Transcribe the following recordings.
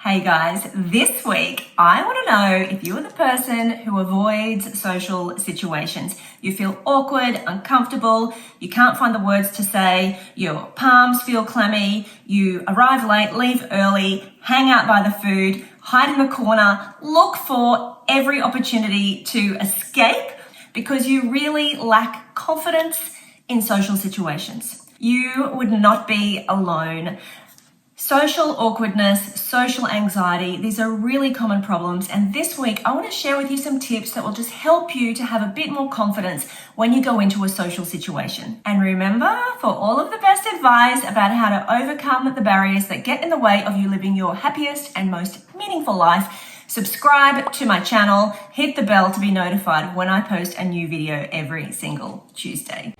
Hey guys, this week I want to know if you're the person who avoids social situations. You feel awkward, uncomfortable, you can't find the words to say, your palms feel clammy, you arrive late, leave early, hang out by the food, hide in the corner, look for every opportunity to escape because you really lack confidence in social situations. You would not be alone. Social awkwardness, social anxiety, these are really common problems. And this week, I want to share with you some tips that will just help you to have a bit more confidence when you go into a social situation. And remember, for all of the best advice about how to overcome the barriers that get in the way of you living your happiest and most meaningful life, subscribe to my channel, hit the bell to be notified when I post a new video every single Tuesday.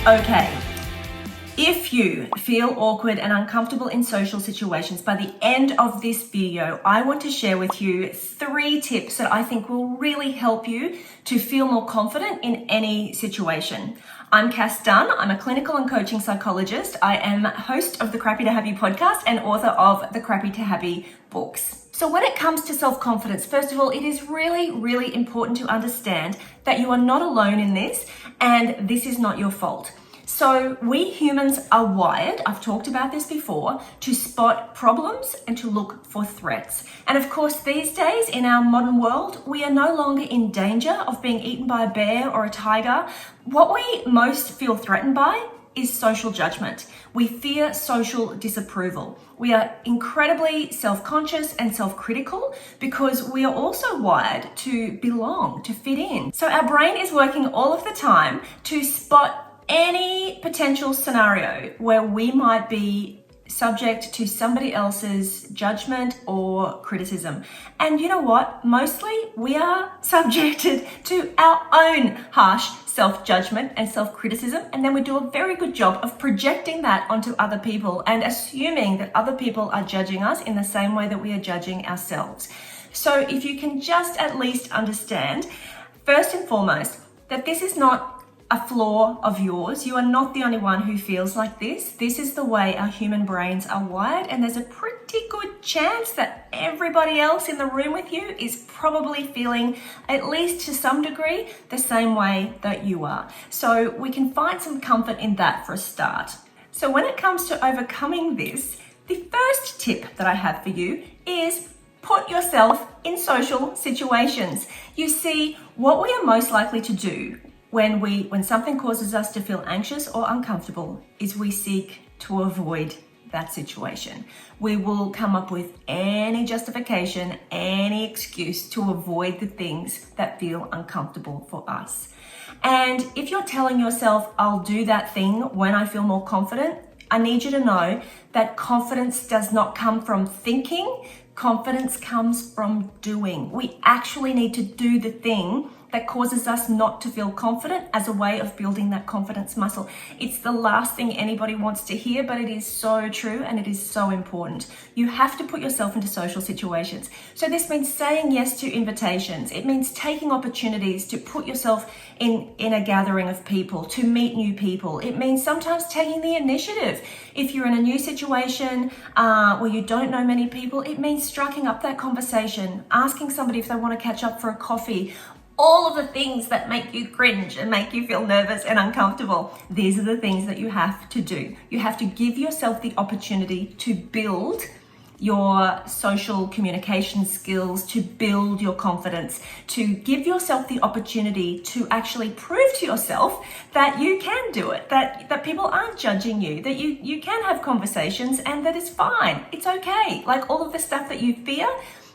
Okay, if you feel awkward and uncomfortable in social situations, by the end of this video, I want to share with you 3 tips that I think will really help you to feel more confident in any situation. I'm Dunn. I'm a clinical and coaching psychologist. I am host of the Crappy to Happy podcast and author of the Crappy to Happy books. So when it comes to self-confidence, first of all, it is really, really important to understand that you are not alone in this and this is not your fault. So we humans are wired, I've talked about this before, to spot problems and to look for threats. And of course, these days in our modern world, we are no longer in danger of being eaten by a bear or a tiger. What we most feel threatened by is social judgment. We fear social disapproval. We are incredibly self-conscious and self-critical because we are also wired to belong, to fit in. So our brain is working all of the time to spot any potential scenario where we might be subject to somebody else's judgment or criticism. And you know what? Mostly we are subjected to our own harsh self-judgment and self-criticism, and then we do a very good job of projecting that onto other people and assuming that other people are judging us in the same way that we are judging ourselves. So if you can just at least understand, first and foremost, that this is not a flaw of yours. You are not the only one who feels like this. This is the way our human brains are wired, and there's a pretty good chance that everybody else in the room with you is probably feeling, at least to some degree, the same way that you are. So we can find some comfort in that for a start. So when it comes to overcoming this, the first tip that I have for you is put yourself in social situations. You see, what we are most likely to do when something causes us to feel anxious or uncomfortable is we seek to avoid that situation. We will come up with any justification, any excuse to avoid the things that feel uncomfortable for us. And if you're telling yourself, I'll do that thing when I feel more confident, I need you to know that confidence does not come from thinking. Confidence comes from doing. We actually need to do the thing that causes us not to feel confident as a way of building that confidence muscle. It's the last thing anybody wants to hear, but it is so true and it is so important. You have to put yourself into social situations. So this means saying yes to invitations. It means taking opportunities to put yourself in a gathering of people, to meet new people. It means sometimes taking the initiative. If you're in a new situation where you don't know many people, it means striking up that conversation, asking somebody if they want to catch up for a coffee. All of the things that make you cringe and make you feel nervous and uncomfortable, these are the things that you have to do. You have to give yourself the opportunity to build your social communication skills, to build your confidence, to give yourself the opportunity to actually prove to yourself that you can do it, that people aren't judging you, that you can have conversations and that it's fine. It's okay. Like all of the stuff that you fear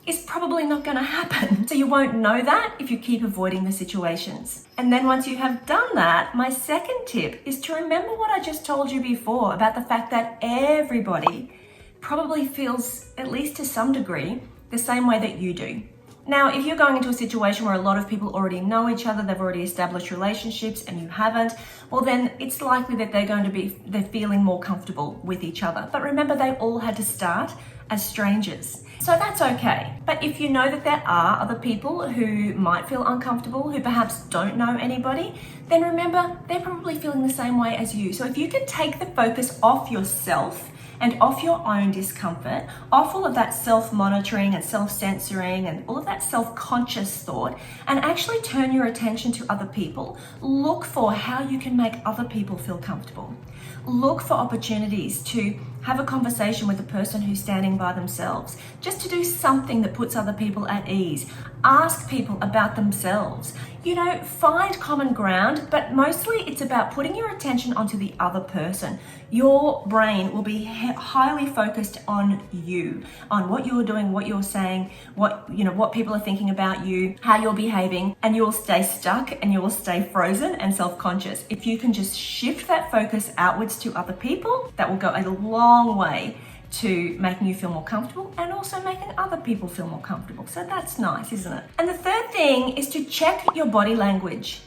is probably not going to happen. So you won't know that if you keep avoiding the situations. And then once you have done that, my second tip is to remember what I just told you before about the fact that everybody probably feels, at least to some degree, the same way that you do. Now, if you're going into a situation where a lot of people already know each other, they've already established relationships and you haven't, well then it's likely that they're feeling more comfortable with each other. But remember, they all had to start as strangers. So that's okay. But if you know that there are other people who might feel uncomfortable, who perhaps don't know anybody, then remember, they're probably feeling the same way as you. So if you can take the focus off yourself and off your own discomfort, off all of that self-monitoring and self-censoring and all of that self-conscious thought, and actually turn your attention to other people, look for how you can make other people feel comfortable. Look for opportunities to have a conversation with a person who's standing by themselves, just to do something that puts other people at ease. Ask people about themselves. Find common ground, but mostly it's about putting your attention onto the other person. Your brain will be highly focused on you, on what you're doing, what you're saying, what people are thinking about you, how you're behaving, and you'll stay stuck and you will stay frozen and self-conscious. If you can just shift that focus outwards to other people, that will go a long way to making you feel more comfortable and also making other people feel more comfortable. So that's nice, isn't it? And the third thing is to check your body language.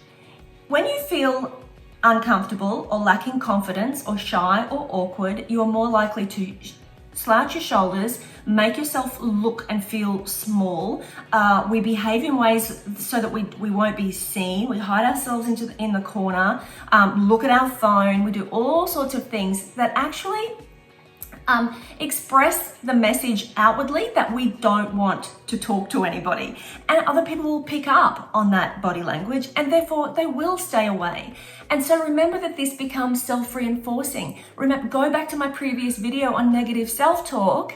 When you feel uncomfortable or lacking confidence or shy or awkward, you are more likely to slouch your shoulders, make yourself look and feel small. We behave in ways so that we won't be seen. We hide ourselves in the corner, look at our phone. We do all sorts of things that actually express the message outwardly that we don't want to talk to anybody. And other people will pick up on that body language and therefore they will stay away. And so remember that this becomes self-reinforcing. Go back to my previous video on negative self-talk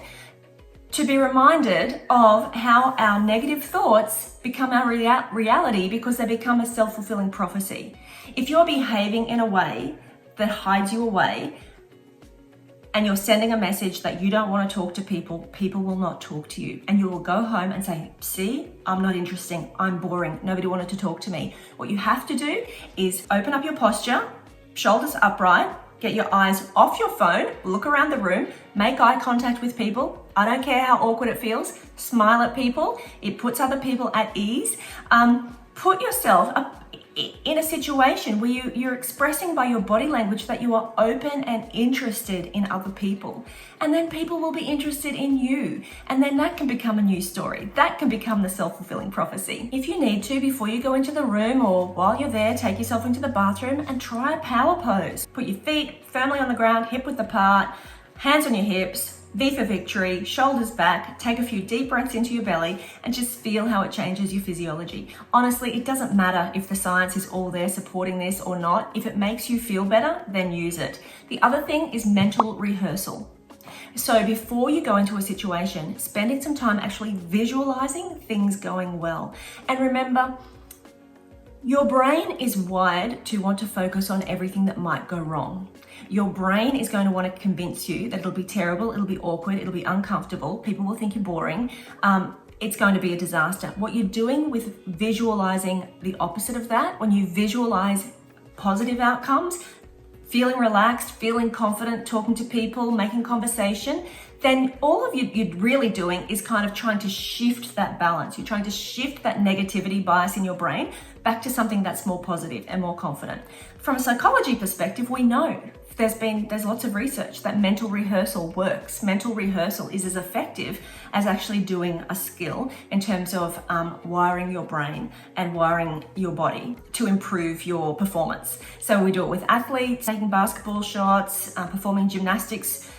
to be reminded of how our negative thoughts become our reality because they become a self-fulfilling prophecy. If you're behaving in a way that hides you away, and you're sending a message that you don't want to talk to people, people will not talk to you. And you will go home and say, see, I'm not interesting, I'm boring, nobody wanted to talk to me. What you have to do is open up your posture, shoulders upright, get your eyes off your phone, look around the room, make eye contact with people. I don't care how awkward it feels, smile at people. It puts other people at ease. Put yourself in a situation where you're expressing by your body language that you are open and interested in other people. And then people will be interested in you. And then that can become a new story. That can become the self-fulfilling prophecy. If you need to, before you go into the room or while you're there, take yourself into the bathroom and try a power pose. Put your feet firmly on the ground, hip width apart, hands on your hips, V for victory, shoulders back, take a few deep breaths into your belly and just feel how it changes your physiology. Honestly, it doesn't matter if the science is all there supporting this or not. If it makes you feel better, then use it. The other thing is mental rehearsal. So before you go into a situation, spending some time actually visualizing things going well. And remember, your brain is wired to want to focus on everything that might go wrong. Your brain is going to want to convince you that it'll be terrible, it'll be awkward, it'll be uncomfortable, people will think you're boring, it's going to be a disaster. What you're doing with visualizing the opposite of that, when you visualize positive outcomes, feeling relaxed, feeling confident, talking to people, making conversation, then all of you're really doing is kind of trying to shift that balance. You're trying to shift that negativity bias in your brain back to something that's more positive and more confident. From a psychology perspective, we know there's lots of research that mental rehearsal works. Mental rehearsal is as effective as actually doing a skill in terms of wiring your brain and wiring your body to improve your performance. So we do it with athletes, taking basketball shots, performing gymnastics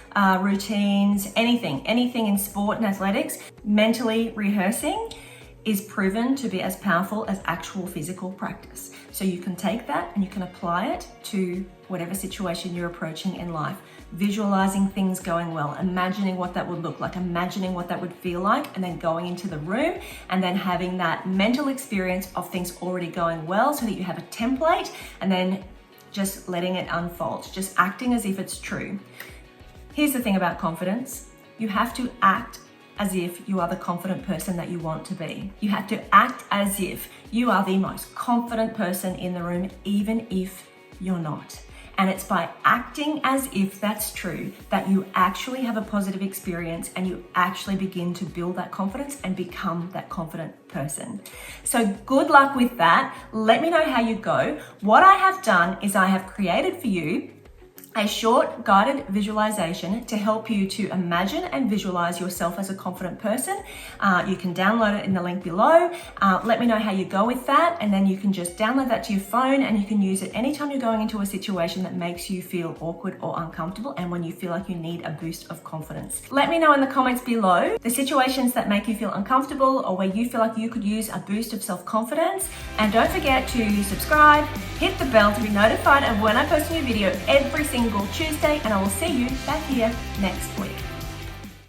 routines, anything in sport and athletics. Mentally rehearsing is proven to be as powerful as actual physical practice. So you can take that and you can apply it to whatever situation you're approaching in life. Visualizing things going well, imagining what that would look like, imagining what that would feel like, and then going into the room and then having that mental experience of things already going well so that you have a template and then just letting it unfold, just acting as if it's true. Here's the thing about confidence. You have to act as if you are the confident person that you want to be. You have to act as if you are the most confident person in the room, even if you're not. And it's by acting as if that's true that you actually have a positive experience and you actually begin to build that confidence and become that confident person. So good luck with that. Let me know how you go. What I have done is I have created for you a short guided visualization to help you to imagine and visualize yourself as a confident person. You can download it in the link below. Let me know how you go with that, and then you can just download that to your phone and you can use it anytime you're going into a situation that makes you feel awkward or uncomfortable and when you feel like you need a boost of confidence. Let me know in the comments below the situations that make you feel uncomfortable or where you feel like you could use a boost of self-confidence. And don't forget to subscribe, hit the bell to be notified of when I post a new video every single Tuesday, and I will see you back here next week.